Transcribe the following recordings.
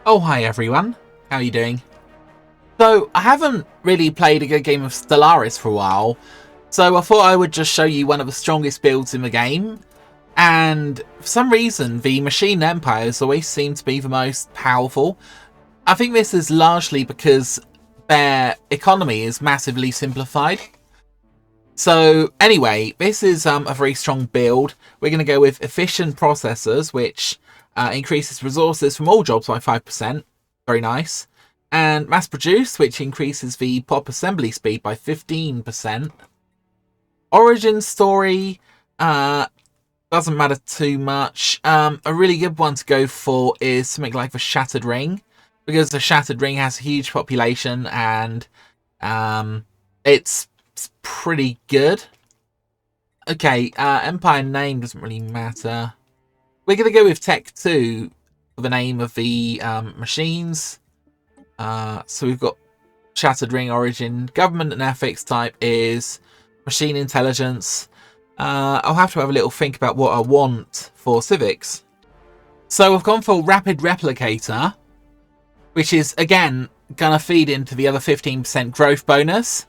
Oh, hi everyone. How are you doing? So, I haven't really played a good game of Stellaris for a while, so I thought I would just show you one of the strongest builds in the game. And for some reason, the Machine Empires always seem to be the most powerful. I think this is largely because their economy is massively simplified. So anyway, this is a very strong build. We're going to go with efficient processors, which increases resources from all jobs by 5%. Very nice. And mass produce, which increases the pop assembly speed by 15%. Origin story doesn't matter too much. A really good one to go for is something like the Shattered Ring, because the Shattered Ring has a huge population and it's pretty good. Okay, Empire name doesn't really matter. We're going to go with Tech 2 for the name of the machines. So we've got Shattered Ring origin. Government and ethics type is machine intelligence. I'll have to have a little think about what I want for civics. So I've gone for Rapid Replicator, which is, again, going to feed into the other 15% growth bonus.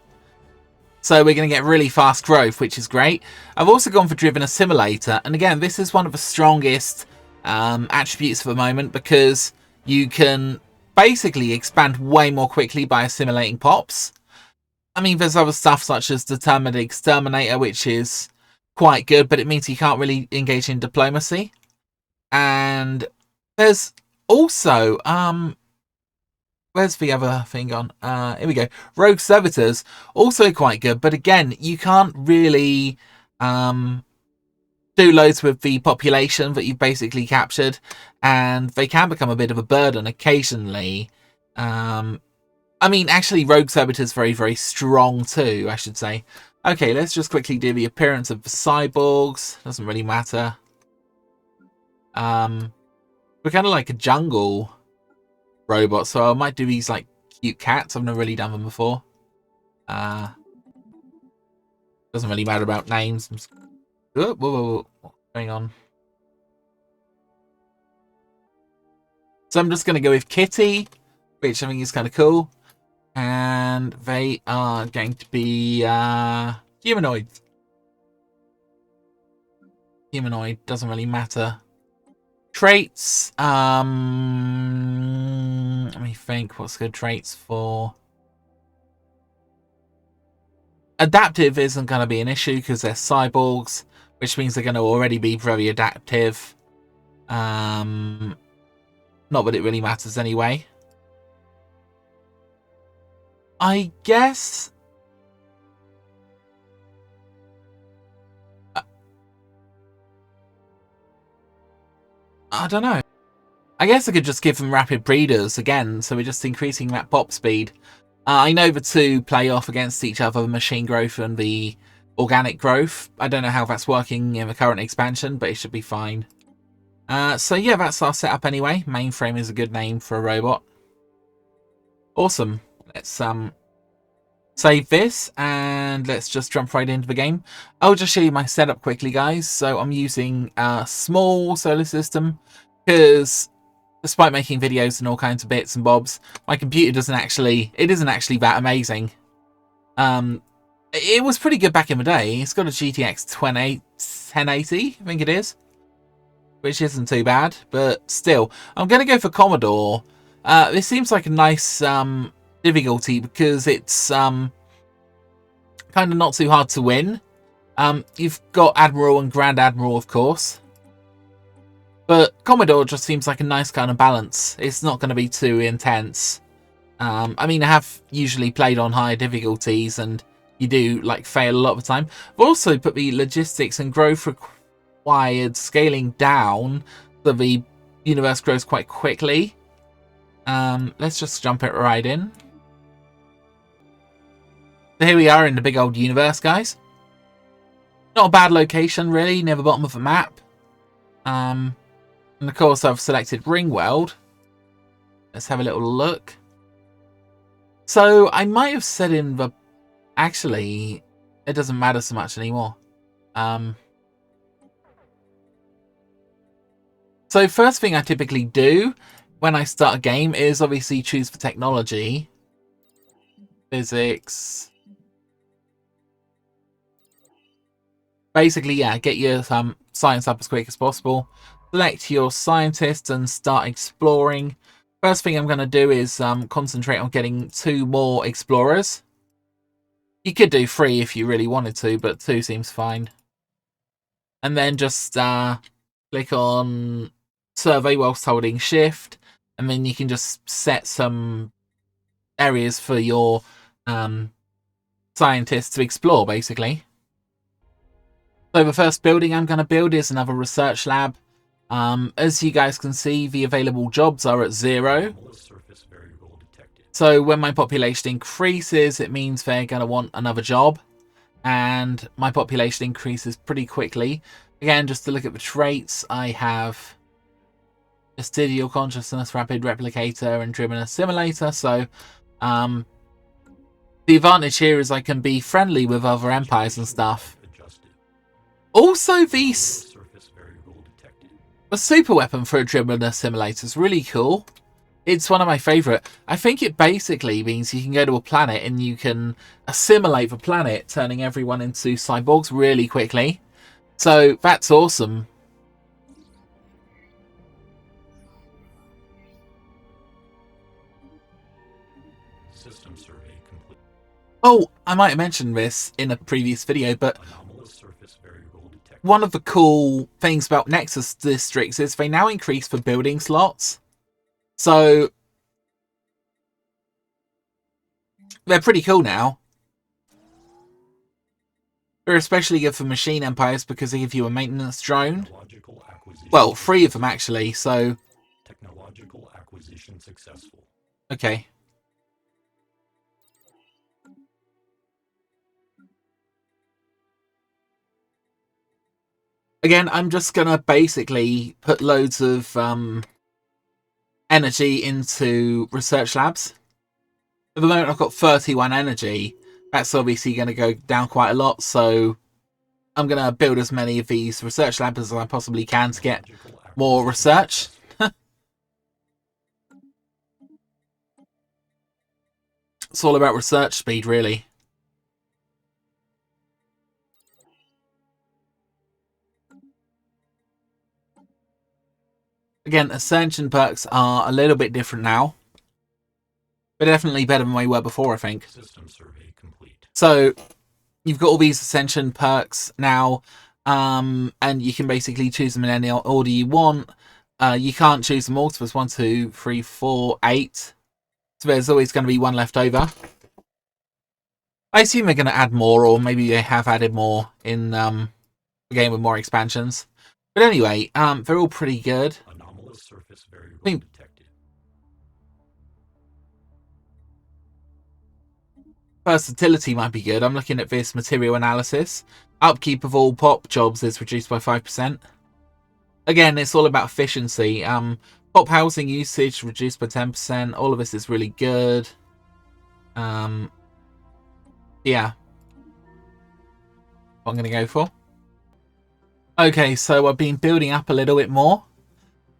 So we're going to get really fast growth, which is great. I've also gone for Driven Assimilator. And again, this is one of the strongest attributes for the moment, because you can basically expand way more quickly by assimilating pops. I mean, there's other stuff such as Determined Exterminator, which is quite good, but it means you can't really engage in diplomacy. And there's also where's the other thing on? Here we go. Rogue Servitors, also quite good, but again, you can't really do loads with the population that you've basically captured, and they can become a bit of a burden occasionally. I mean, actually, Rogue Servitors very, very strong too, I should say. Okay, let's just quickly do the appearance of the cyborgs. Doesn't really matter. We're kind of like a jungle robot, so I might do these like cute cats. I've never really done them before. Doesn't really matter about names. Whoa, whoa, whoa. What's going on? So I'm just going to go with Kitty, which I think is kind of cool. And they are going to be humanoids. Humanoid doesn't really matter. Traits. Let me think. What's good traits for? Adaptive isn't going to be an issue because they're cyborgs, which means they're going to already be very adaptive. Not that it really matters anyway. I guess I don't know. I guess I could just give them rapid breeders again, so we're just increasing that pop speed. I know the two play off against each other, the machine growth and the organic growth. I don't know how that's working in the current expansion, but it should be fine. So yeah, that's our setup anyway. Mainframe is a good name for a robot. Awesome. Let's save this and let's just jump right into the game. I'll just show you my setup quickly, guys. So I'm using a small solar system because despite making videos and all kinds of bits and bobs, my computer isn't actually that amazing. It was pretty good back in the day. It's got a GTX 1080, I think it is, which isn't too bad, but still, I'm going to go for Commodore. This seems like a nice difficulty because it's kind of not too hard to win. You've got Admiral and Grand Admiral, of course, but Commodore just seems like a nice kind of balance. It's not going to be too intense. I mean, I have usually played on higher difficulties and you do like fail a lot of the time. I've also put the logistics and growth required scaling down so the universe grows quite quickly. Let's just jump it right in. So here we are in the big old universe, guys. Not a bad location, really, near the bottom of the map. And of course, I've selected Ring World. Let's have a little look. So I might have said in the... Actually, it doesn't matter so much anymore. So first thing I typically do when I start a game is obviously choose for technology, physics. Basically, yeah, get your science up as quick as possible. Select your scientist and start exploring. First thing I'm going to do is concentrate on getting 2 more explorers. You could do 3 if you really wanted to, but 2 seems fine. And then just click on survey whilst holding shift, and then you can just set some areas for your scientists to explore, basically. So the first building I'm going to build is another research lab. As you guys can see, the available jobs are at 0. So when my population increases, it means they're going to want another job. And my population increases pretty quickly. Again, just to look at the traits, I have Fastidial Consciousness, Rapid Replicator, and Driven Assimilator. So the advantage here is I can be friendly with other empires and stuff. Also, the super weapon for a Driven Assimilator is really cool. It's one of my favourite. I think it basically means you can go to a planet and you can assimilate the planet, turning everyone into cyborgs really quickly. So that's awesome. System survey complete. Oh, I might have mentioned this in a previous video, but one of the cool things about Nexus districts is they now increase for building slots. So they're pretty cool now. They're especially good for machine empires because they give you a maintenance drone. Well, 3 of them actually, so... Technological acquisition successful. Okay. Again, I'm just going to basically put loads of energy into research labs. At the moment, I've got 31 energy. That's obviously going to go down quite a lot, so I'm going to build as many of these research labs as I possibly can to get more research. It's all about research speed, really. Again, Ascension perks are a little bit different now. But definitely better than they were before, I think. System survey complete. So, you've got all these Ascension perks now, and you can basically choose them in any order you want. You can't choose them all, so there's 1, 2, 3, 4, 8. So there's always going to be 1 left over. I assume they're going to add more, or maybe they have added more in the game with more expansions. But anyway, they're all pretty good. Anomalous surface variable detected. Versatility might be good. I'm looking at this material analysis. Upkeep of all pop jobs is reduced by 5%. Again, it's all about efficiency. Pop housing usage reduced by 10%. All of this is really good. Yeah. What I'm going to go for. Okay, so I've been building up a little bit more.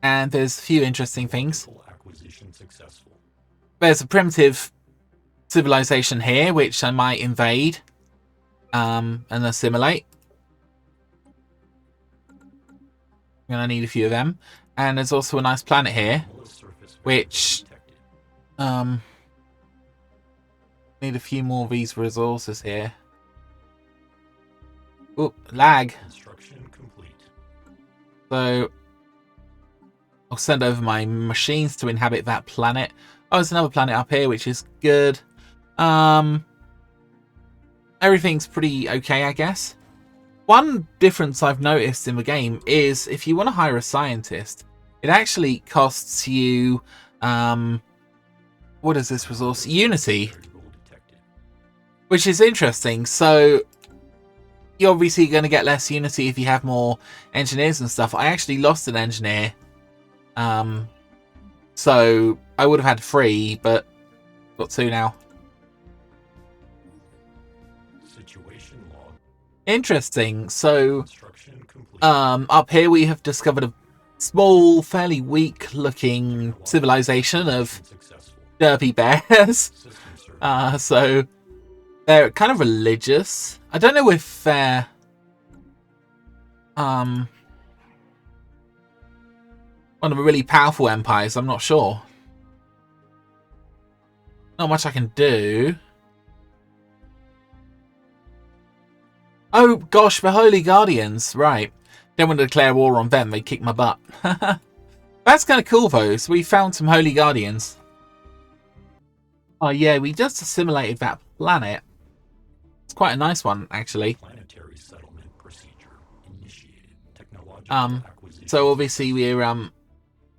And there's a few interesting things. There's a primitive civilization here, which I might invade and assimilate. I'm going to need a few of them. And there's also a nice planet here, which need a few more of these resources here. Oop, lag. So I'll send over my machines to inhabit that planet. Oh, there's another planet up here, which is good. Everything's pretty okay, I guess. One difference I've noticed in the game is if you want to hire a scientist, it actually costs you, what is this resource? Unity. Which is interesting. So you're obviously going to get less Unity if you have more engineers and stuff. I actually lost an engineer. So I would have had 3, but got 2 now. Situation log. Interesting. So up here we have discovered small, fairly weak-looking civilization of derby bears. So they're kind of religious. I don't know if they're one of the really powerful empires. I'm not sure. Not much I can do. Oh gosh, the Holy Guardians. Right. Don't want to declare war on them. They kick my butt. That's kind of cool though. So we found some Holy Guardians. Oh yeah, we just assimilated that planet. It's quite a nice one, actually. Planetary settlement procedure initiated. So obviously we're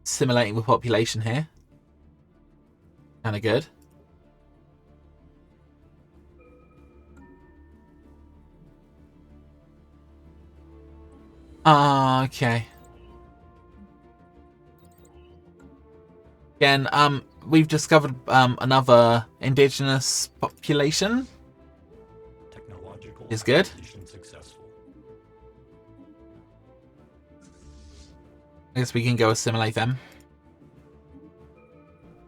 assimilating the population here. Kind of good. Okay. Again, we've discovered another indigenous population. Is good. I guess we can go assimilate them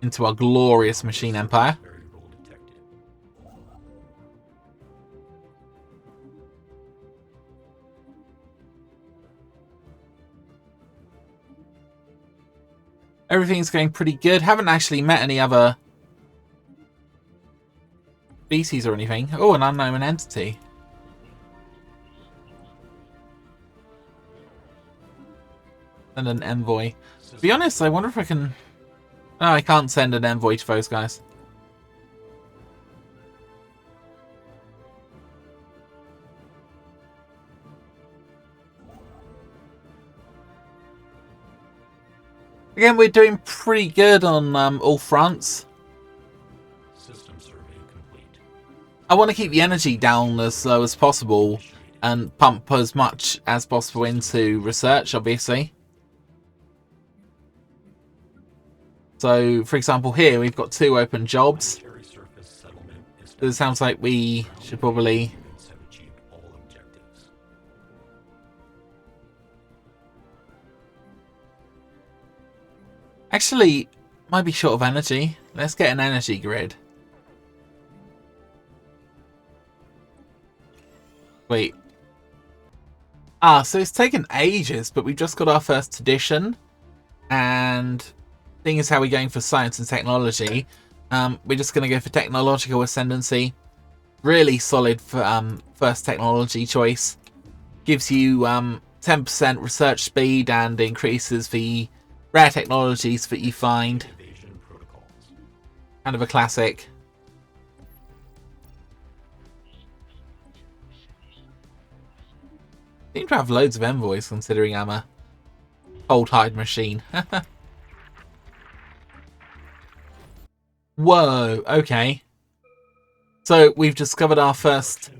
into our glorious machine empire. Everything's going pretty good. Haven't actually met any other species or anything. Oh, an unknown entity. Send an envoy. To be honest, I wonder if I can... No, I can't send an envoy to those guys. Again, we're doing pretty good on all fronts. System survey complete. I want to keep the energy down as low as possible and pump as much as possible into research, obviously. So, for example, here we've got 2 open jobs. So it sounds like we should probably... Actually, might be short of energy. Let's get an energy grid. Wait. So it's taken ages, but we've just got our first edition. And thing is how we're going for science and technology. We're just going to go for technological ascendancy. Really solid for, first technology choice. Gives you 10% research speed and increases the rare technologies that you find. Kind of a classic. Seem to have loads of envoys considering I'm a cold-hide machine. Whoa, okay. So we've discovered our first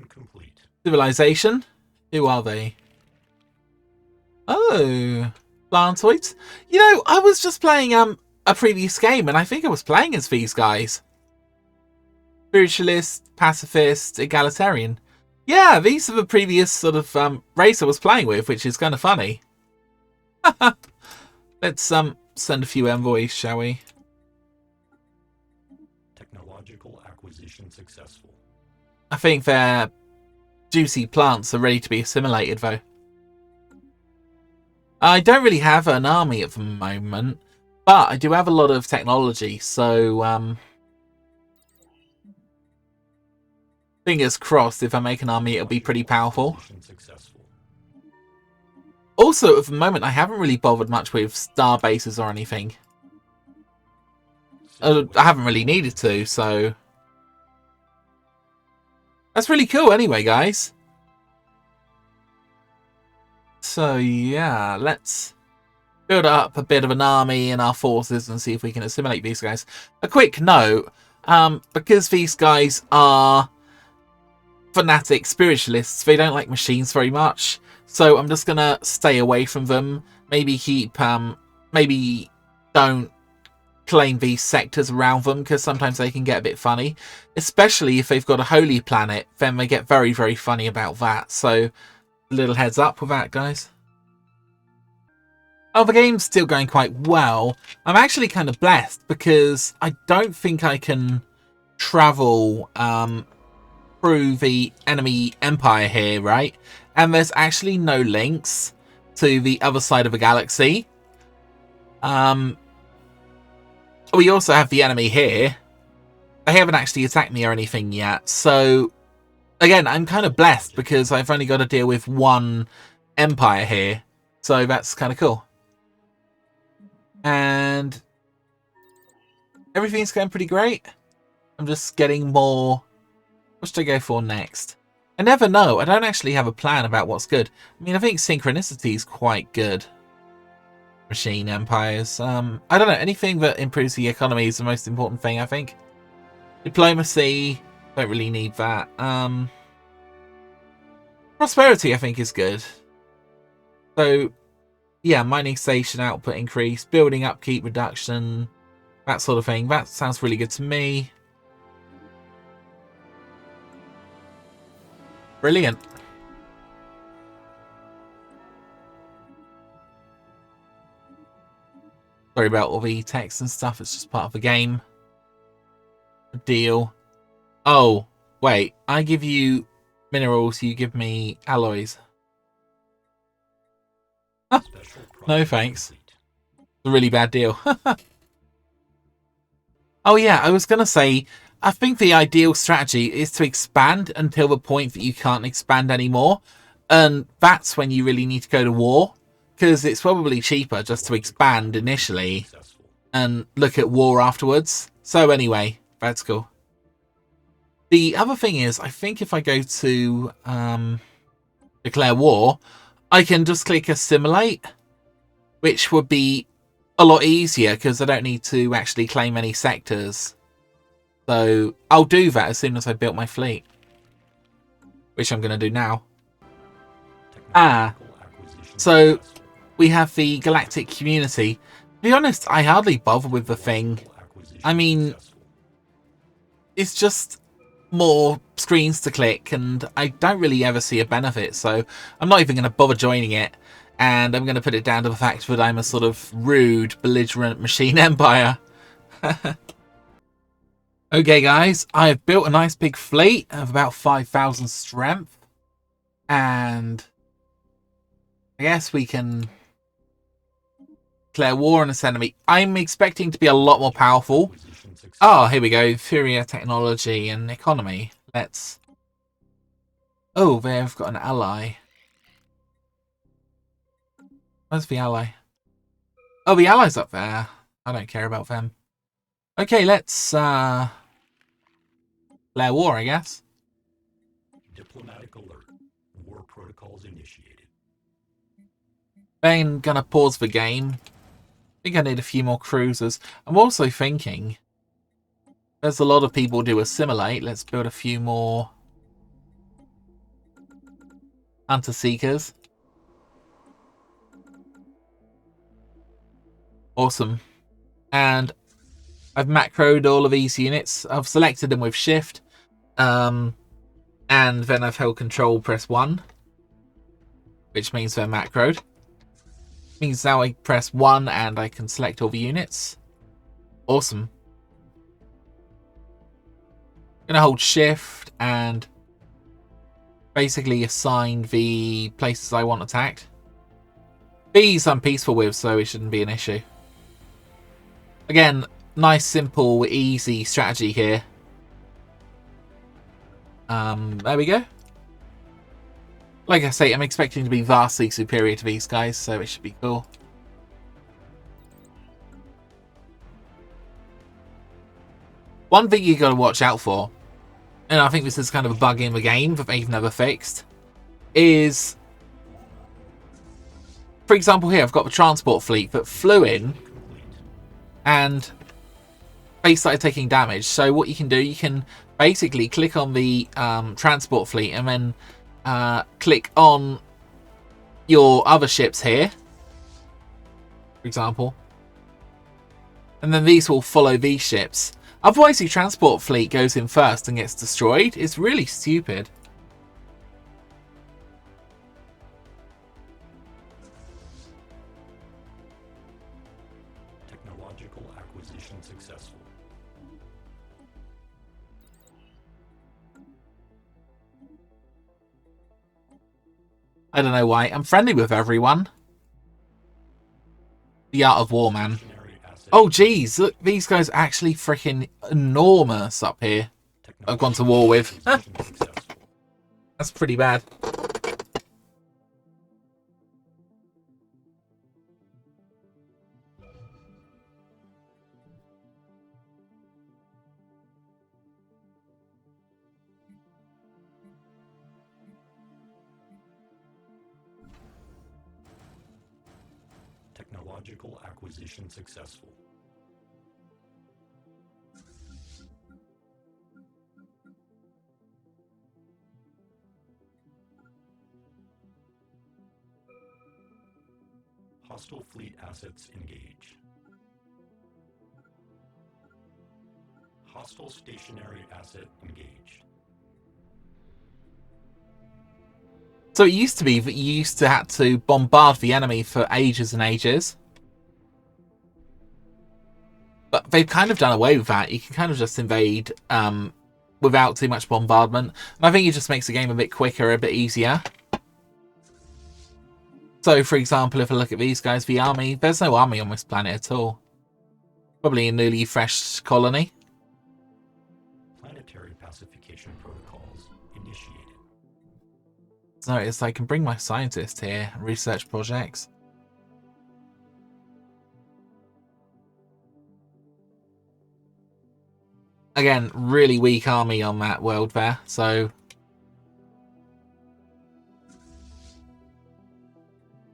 civilization. Who are they? Oh, plantoids. You know, I was just playing a previous game and I think I was playing as these guys. Spiritualist, pacifist, egalitarian. Yeah, these are the previous sort of race I was playing with, which is kind of funny. Let's send a few envoys, shall we? Technological acquisition successful. I think their juicy plants are ready to be assimilated, though. I don't really have an army at the moment, but I do have a lot of technology, so fingers crossed if I make an army it'll be pretty powerful. Also, at the moment I haven't really bothered much with star bases or anything. I haven't really needed to, so... That's really cool anyway, guys. So, yeah, let's build up a bit of an army in our forces and see if we can assimilate these guys. A quick note, because these guys are fanatic spiritualists, they don't like machines very much. So I'm just going to stay away from them. Maybe keep, maybe don't claim these sectors around them, because sometimes they can get a bit funny. Especially if they've got a holy planet, then they get very, very funny about that. So, a little heads up with that, guys. Oh, the game's still going quite well. I'm actually kind of blessed because I don't think I can travel through the enemy empire here, right? And there's actually no links to the other side of the galaxy. We also have the enemy here. They haven't actually attacked me or anything yet. So, again, I'm kind of blessed because I've only got to deal with one empire here. So that's kind of cool. And everything's going pretty great. I'm just getting more. What should I go for next? I never know. I don't actually have a plan about what's good. I mean, I think synchronicity is quite good. Machine empires. I don't know. Anything that improves the economy is the most important thing, I think. Diplomacy. Don't really need that. Prosperity, I think, is good. So, yeah, mining station output increase, building upkeep reduction, that sort of thing. That sounds really good to me. Brilliant. Sorry about all the text and stuff. It's just part of the game. Deal. Oh, wait. I give you minerals, you give me alloys. No thanks. It's a really bad deal. Oh yeah, I was going to say, I think the ideal strategy is to expand until the point that you can't expand anymore. And that's when you really need to go to war. Because it's probably cheaper just to expand initially and look at war afterwards. So anyway, that's cool. The other thing is, I think if I go to declare war, I can just click assimilate, which would be a lot easier because I don't need to actually claim any sectors. So I'll do that as soon as I built my fleet, which I'm going to do now. So we have the galactic community. To be honest, I hardly bother with the thing. I mean, it's just more screens to click and I don't really ever see a benefit, so I'm not even going to bother joining it, and I'm going to put it down to the fact that I'm a sort of rude, belligerent machine empire. Okay guys, I've built a nice big fleet of about 5,000 strength, and I guess we can declare war on this enemy. I'm expecting to be a lot more powerful. Oh, here we go. Inferior technology and economy. Let's... Oh, they've got an ally. Where's the ally? Oh, the ally's up there. I don't care about them. Okay, let's declare war, I guess. Diplomatic alert. War protocols initiated. Then gonna pause the game. I think I need a few more cruisers. I'm also thinking there's a lot of people do assimilate. Let's build a few more hunter seekers. Awesome. And I've macroed all of these units. I've selected them with shift. And then I've held control, press 1. Which means they're macroed. Means now I press 1 and I can select all the units. Awesome. I'm going to hold shift and basically assign the places I want attacked. These I'm peaceful with, so it shouldn't be an issue. Again, nice, simple, easy strategy here. There we go. Like I say, I'm expecting to be vastly superior to these guys, so it should be cool. One thing you got to watch out for, and I think this is kind of a bug in the game that they've never fixed, is, for example here, I've got the transport fleet that flew in and they started taking damage. So what you can do, you can basically click on the transport fleet and then click on your other ships here, for example, and then these will follow these ships. Otherwise, the transport fleet goes in first and gets destroyed. It's really stupid. successful. I don't know why. I'm friendly with everyone. The art of war, man. Oh, geez. Look, these guys are actually freaking enormous up here. I've gone to war with. That's pretty bad. Technological acquisition successful. Hostile fleet assets engage. Hostile stationary asset engaged. So it used to be that you used to have to bombard the enemy for ages and ages. But they've kind of done away with that. You can kind of just invade without too much bombardment. And I think it just makes the game a bit quicker, a bit easier. So, for example, if I look at these guys, the army, there's no army on this planet at all. Probably a newly fresh colony. Planetary pacification protocols initiated. Notice I can bring my scientists here and research projects. Again, really weak army on that world there, so...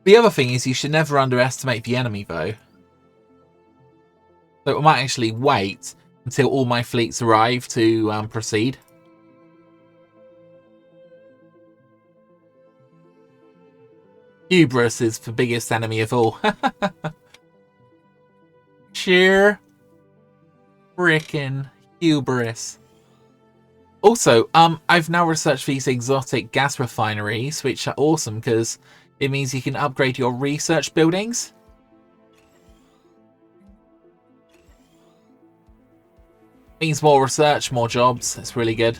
The other thing is you should never underestimate the enemy, though. So I might actually wait until all my fleets arrive to proceed. Hubris is the biggest enemy of all. Sheer frickin' hubris. Also, I've now researched these exotic gas refineries, which are awesome because it means you can upgrade your research buildings. Means more research, more jobs. It's really good.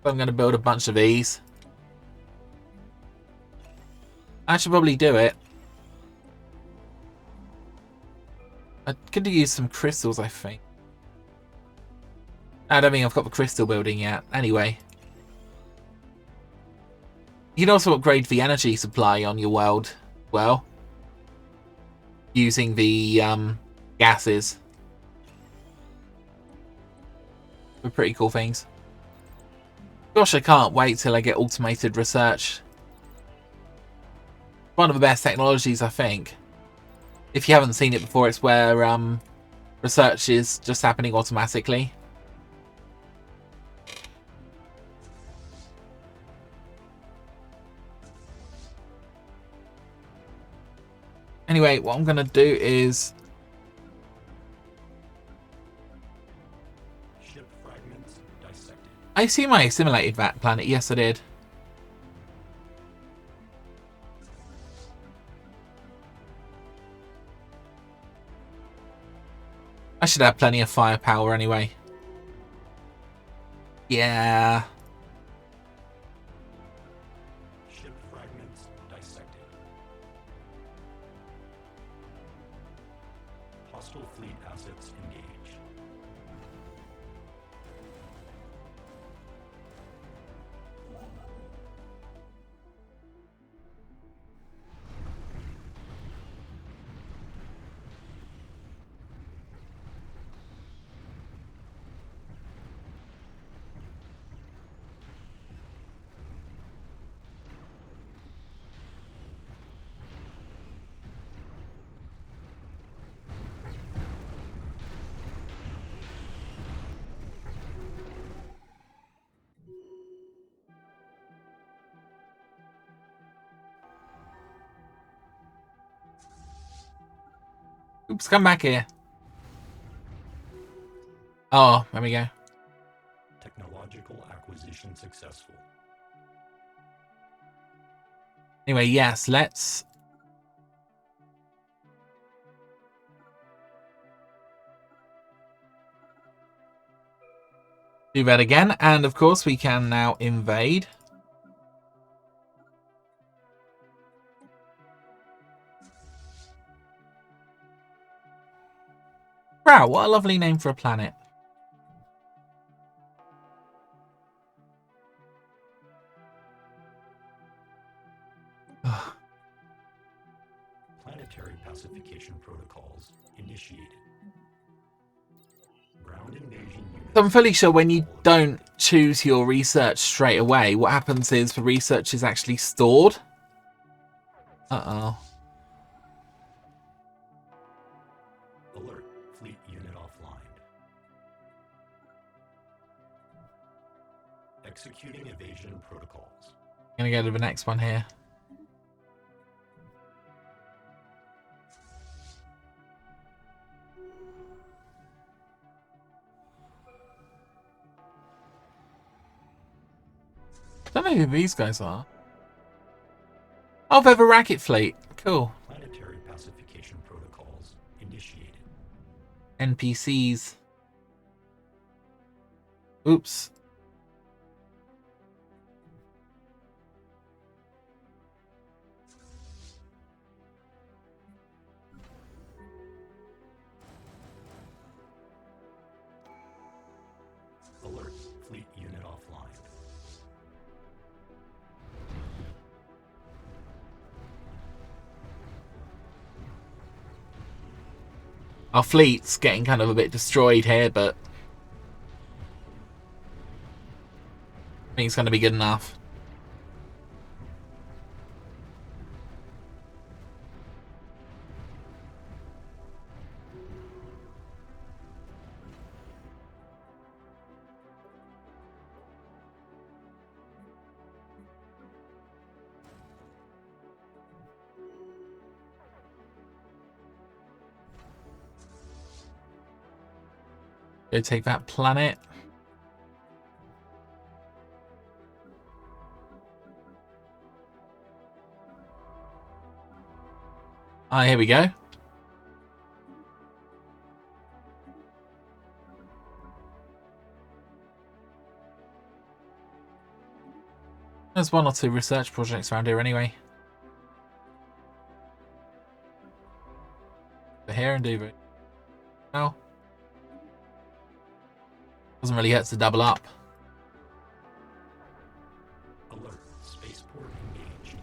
I'm going to build a bunch of these. I should probably do it. I could use some crystals, I think. I don't think I've got the crystal building yet. Anyway. You can also upgrade the energy supply on your world, well, using the gases. They're pretty cool things. Gosh, I can't wait till I get automated research. One of the best technologies, I think. If you haven't seen it before, it's where research is just happening automatically. Anyway, what I'm going to do is... Ship fragments dissected. I assume I assimilated that planet. Yes, I did. I should have plenty of firepower anyway. Yeah. Ship fragments dissected. Hostile fleet assets engaged. Oops, come back here. Oh, there we go. Technological acquisition successful. Anyway, yes, let's... Do that again, and of course we can now invade. Wow, what a lovely name for a planet. Planetary pacification protocols initiated. Ground invasion units. So I'm fully sure when you don't choose your research straight away, what happens is the research is actually stored. Uh-oh. Alert. Fleet unit offline. Executing evasion protocols. I'm gonna go to the next one here. Don't know who these guys are. Oh, they're the racket fleet. Cool. Planetary pacification protocols initiated. NPCs. Oops. Alert. Fleet unit offline. Our fleet's getting kind of a bit destroyed here, but I think it's going to be good enough. Go take that planet. Ah, here we go. There's one or two research projects around here anyway. But here and do now. Doesn't really hurt to double up. Alert. Spaceport engaged.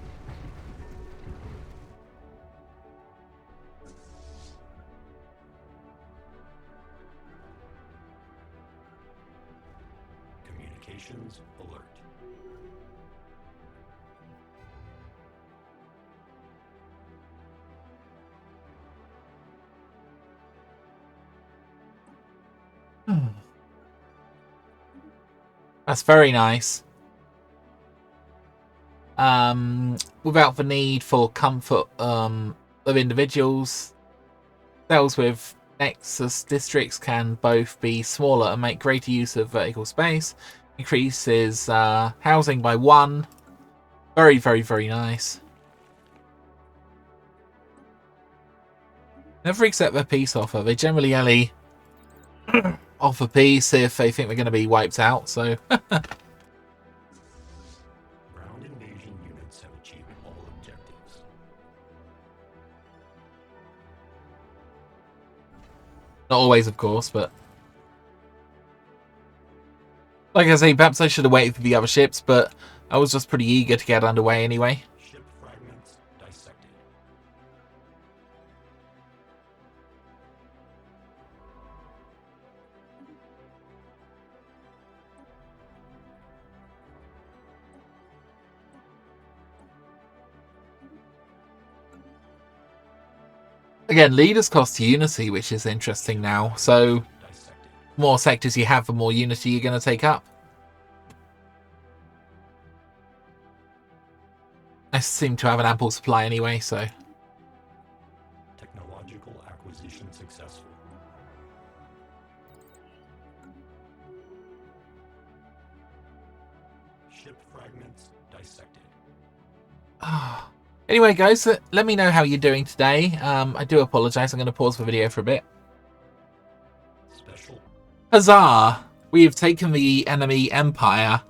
Communications alert. That's very nice. Without the need for comfort of individuals, cells with Nexus districts can both be smaller and make greater use of vertical space. Increases housing by 1. Very, very, very nice. Never accept their peace offer. They generally only offer peace if they think they're going to be wiped out, so... Ground invasion units have achieved all objectives. Not always, of course, but... Like I say, perhaps I should have waited for the other ships, but I was just pretty eager to get underway anyway. Ship fragments dissected. Again, leaders cost unity, which is interesting now. So, Dissected. more sectors you have, the more unity you're going to take up. I seem to have an ample supply anyway, so... Technological acquisition successful. Ship fragments dissected. Anyway, guys, let me know how you're doing today. I do apologise. I'm going to pause the video for a bit. Special. Huzzah! we have taken the enemy empire,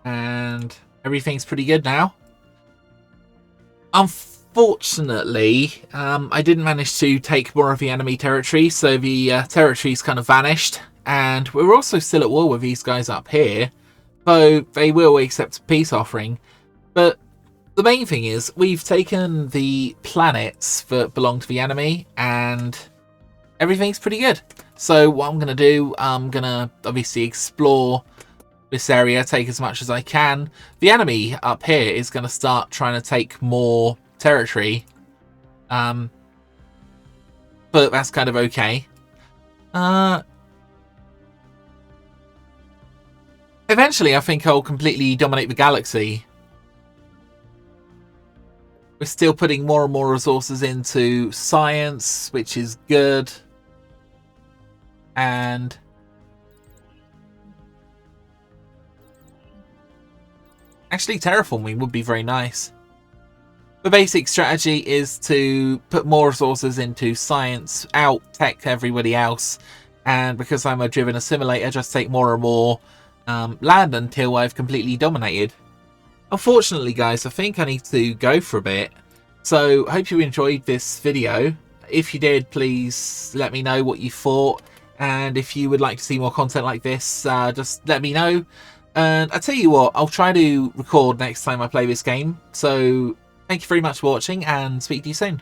and everything's pretty good now. Unfortunately, I didn't manage to take more of the enemy territory, so the territories kind of vanished, and we're also still at war with these guys up here, though they will accept a peace offering. But the main thing is, we've taken the planets that belong to the enemy, and everything's pretty good. So what I'm going to do, I'm going to obviously explore this area, take as much as I can. The enemy up here is going to start trying to take more territory. But that's kind of okay. Eventually, I think I'll completely dominate the galaxy. We're still putting more and more resources into science, which is good. And actually, terraforming would be very nice. The basic strategy is to put more resources into science, out-tech everybody else, and because I'm a driven assimilator, just take more and more land until I've completely dominated. Unfortunately, guys, I think I need to go for a bit, so I hope you enjoyed this video. If you did, please let me know what you thought, and if you would like to see more content like this, just let me know. And I tell you what, I'll try to record next time I play this game, so thank you very much for watching, and speak to you soon.